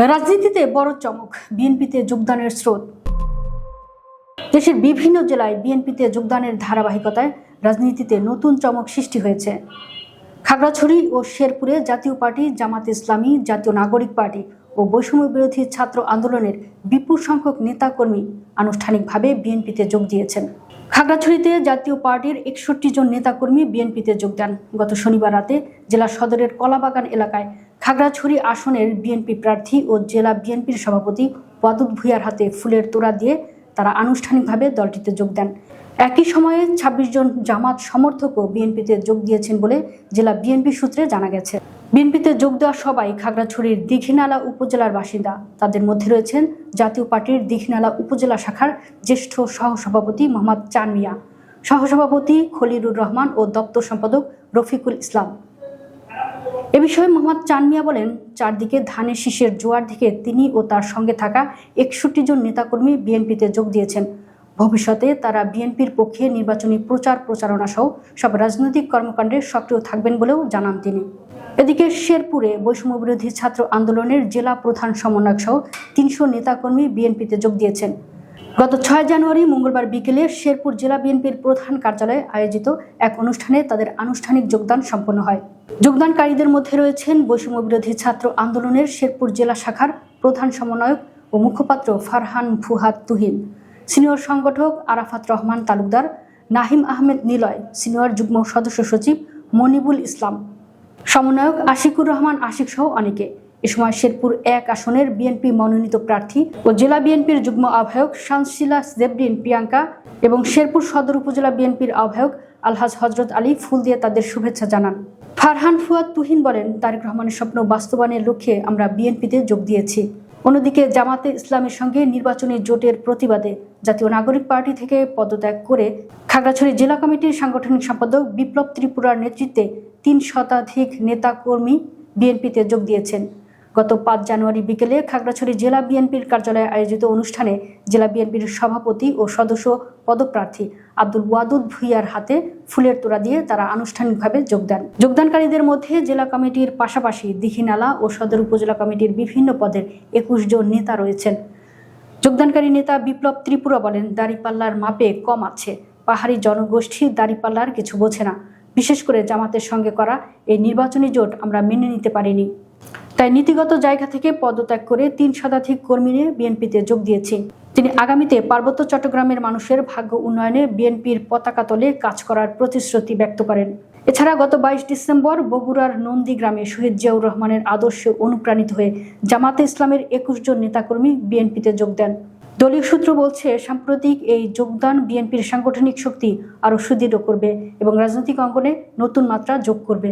রাজনীতিতে বড় চমক, বিএনপিতে যোগদানের স্রোত। দেশের বিভিন্ন জেলায় বিএনপিতে যোগদানের ধারাবাহিকতায় রাজনীতিতে নতুন চমক সৃষ্টি হয়েছে। খাগড়াছড়ি ও শেরপুরে জাতীয় পার্টি, জামাতে ইসলামী, জাতীয় নাগরিক পার্টি ও বৈষম্য বিরোধী ছাত্র আন্দোলনের বিপুল সংখ্যক নেতাকর্মী আনুষ্ঠানিকভাবে বিএনপিতে যোগ দিয়েছেন। খাগড়াছড়িতে জাতীয় পার্টির 61 জন নেতাকর্মী বিএনপিতে যোগ দেন। গত শনিবার রাতে জেলা সদরের কলাবাগান এলাকায় খাগড়াছড়ি আসনের বিএনপি প্রার্থী ও জেলা বিএনপির সভাপতি ওয়াদুদ ভূঁইয়ার হাতে ফুলের তোড়া দিয়ে তারা আনুষ্ঠানিকভাবে দলটিতে যোগ দেন। একই সময়ে 26 জন জামাত সমর্থকও বিএনপিতে যোগ দিয়েছেন বলে জেলা বিএনপি সূত্রে জানা গেছে। বিএনপিতে যোগ দেওয়া সবাই খাগড়াছড়ির দীঘিনালা উপজেলার বাসিন্দা। তাদের মধ্যে রয়েছেন জাতীয় পার্টির দীঘিনালা উপজেলা শাখার জ্যেষ্ঠ সহসভাপতি মোহাম্মদ চান মিয়া, সহসভাপতি খলিলুর রহমান ও দপ্তর সম্পাদক রফিকুল ইসলাম। এ বিষয়ে মোহাম্মদ চান মিয়া বলেন, চারদিকে ধানের শীষের জোয়ার দিকে তিনি ও তার সঙ্গে থাকা 61 জন নেতাকর্মী বিএনপিতে যোগ দিয়েছেন। ভবিষ্যতে তারা বিএনপির পক্ষে নির্বাচনী প্রচারণা সহ সব রাজনৈতিক কর্মকাণ্ডে সক্রিয় থাকবেন বলেও জানান তিনি। এদিকে শেরপুরে বৈষম্য বিরোধী ছাত্র আন্দোলনের জেলা প্রধান সমন্বয়ক সহ 300 নেতাকর্মী বিএনপিতে যোগ দিয়েছেন। গত 6 জানুয়ারি মঙ্গলবার বিকেলে শেরপুর জেলা বিএনপির প্রধান কার্যালয়ে আয়োজিত এক অনুষ্ঠানে তাদের আনুষ্ঠানিক যোগদান সম্পন্ন হয়। যোগদানকারীদের মধ্যে রয়েছেন বৈষম্য বিরোধী ছাত্র আন্দোলনের শেরপুর জেলা শাখার প্রধান সমন্বয়ক ও মুখপাত্র ফারহান ফুহাদ তুহিন, সিনিয়র সংগঠক আরাফাত রহমান তালুকদার, নাহিম আহমেদ নিলয়, সিনিয়র যুগ্ম সদস্য সচিব মনিবুল ইসলাম, সমন্বয়ক আশিকুর রহমান আশিক সহ অনেকে। এ সময় শেরপুর 1 আসনের বিএনপি মনোনীত প্রার্থী ও জেলা বিএনপির যুগ্ম আহ্বায়ক শামসিলা জেবরিন প্রিয়াঙ্কা এবং শেরপুর সদর উপজেলা বিএনপির আহ্বায়ক আলহাজ হজরত আলী ফুল দিয়ে তাদের শুভেচ্ছা জানান। ফারহান ফুয়াদ তুহিন বলেন, তারেক রহমানের স্বপ্ন বাস্তবায়নের লক্ষ্যে আমরা বিএনপিতে যোগ দিয়েছি। অন্যদিকে জামাতে ইসলামের সঙ্গে নির্বাচনী জোটের প্রতিবাদে জাতীয় নাগরিক পার্টি থেকে পদত্যাগ করে খাগড়াছড়ি জেলা কমিটির সাংগঠনিক সম্পাদক বিপ্লব ত্রিপুরার নেতৃত্বে 3 শতাধিক নেতাকর্মী বিএনপিতে যোগ দিয়েছেন। গত 5 জানুয়ারি বিকেলে খাগড়াছড়ি জেলা বিএনপির কার্যালয়ে আয়োজিত অনুষ্ঠানে জেলা বিএনপির সভাপতি ও সদস্য পদপ্রার্থী আব্দুল ওয়াদুদ ভূঁইয়ার হাতে ফুলের তোড়া দিয়ে তারা আনুষ্ঠানিকভাবে যোগ দেন। যোগদানকারীদের মধ্যে জেলা কমিটির পাশাপাশি দীঘিনালা ও সদর উপজেলা কমিটির বিভিন্ন পদের 21 জন নেতা রয়েছেন। যোগদানকারী নেতা বিপ্লব ত্রিপুরা বলেন, দাড়িপাল্লার মাপে কম আছে, পাহাড়ি জনগোষ্ঠী দাড়িপাল্লার কিছু বোঝে না। বিশেষ করে জামাতের সঙ্গে করা এই নির্বাচনী জোট আমরা মেনে নিতে পারিনি। তাই নীতিগত জায়গা থেকে পদত্যাগ করে 3 শতাধিক কর্মী নিয়ে বিএনপিতে যোগ দিয়েছি। তিনি আগামীতে পার্বত্য চট্টগ্রামের মানুষের ভাগ্য উন্নয়নে বিএনপির পতাকা তলে কাজ করার প্রতিশ্রুতি ব্যক্ত করেন। এছাড়া গত 22 ডিসেম্বর বগুড়ার নন্দীগ্রামে শহীদ জিয়াউর রহমানের আদর্শে অনুপ্রাণিত হয়ে জামাতে ইসলামের 21 জন নেতাকর্মী বিএনপিতে যোগ দেন। দলীয় সূত্র বলছে, সাম্প্রতিক এই যোগদান বিএনপির সাংগঠনিক শক্তি আরও সুদৃঢ় করবে এবং রাজনৈতিক অঙ্গনে নতুন মাত্রা যোগ করবে।